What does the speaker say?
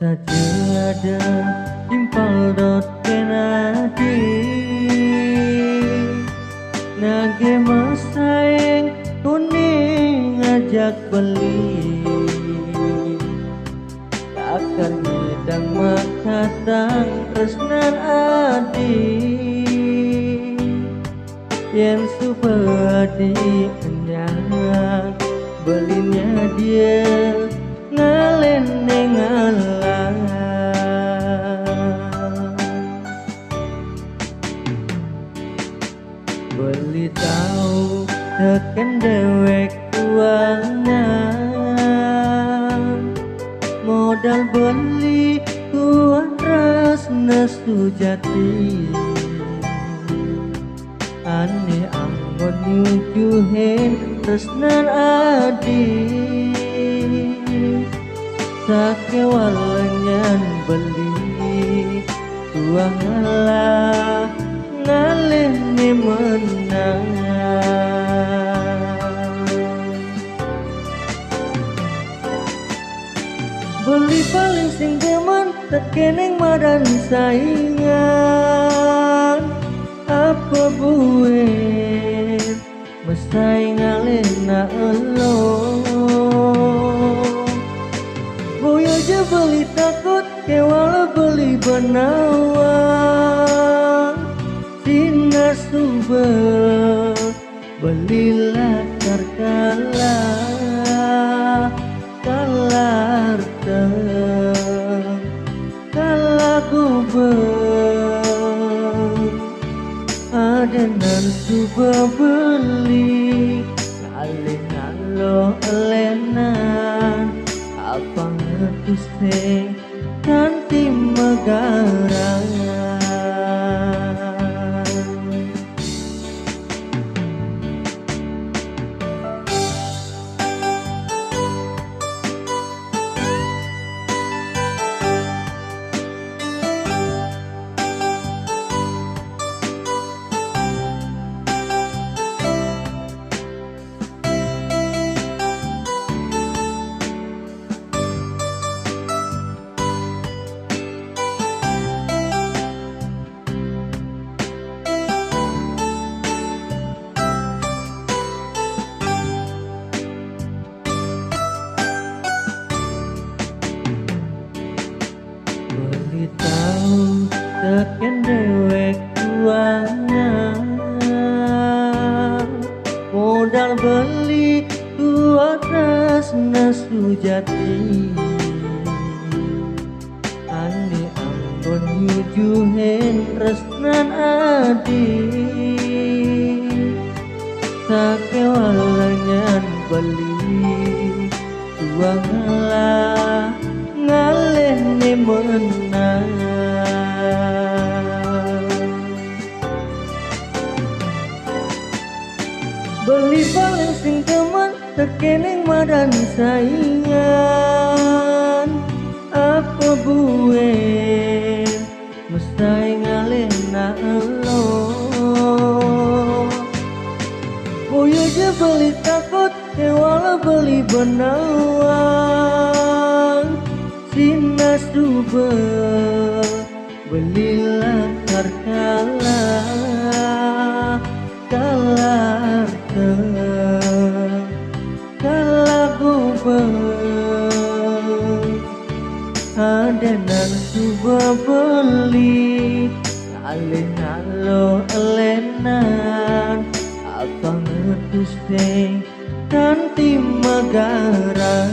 saja timpal dot kenadi nage masaing kuning ngajak beli takkan ngedang makatang tresnan adi yang subadi enyang belinya dia ngalene ngalah beli tahu teken dewek uangan modal beli tuan rasna sujati ane anggon nyujuhin tresnan adi sakewalenyan beli tuang ngalah ngalene menang beli paling sing demen tekeneng madan saingan apa buih mesai ngalena elo boyo je beli takut kewala beli benawang sinar subel belilah terkalah kalar kalah gubeng adenan suba beli ngalih ngalo elenan apa ngetuse nanti megarang tahu teken dewek uangan modal beli tua tresna sujati ane anggon nyujuhin tresnan adi sakewalenyan beli tuang ngalah ngalene menang beli paling sing temen tekeneng madan saingan apa buih mesai ngalena elo boyo je beli takut kewala beli benawang sinar subel belilah terkalah kalar kalah gubeng adenan suba beli ngalih ngalo elenan apa ngetuse nanti megarang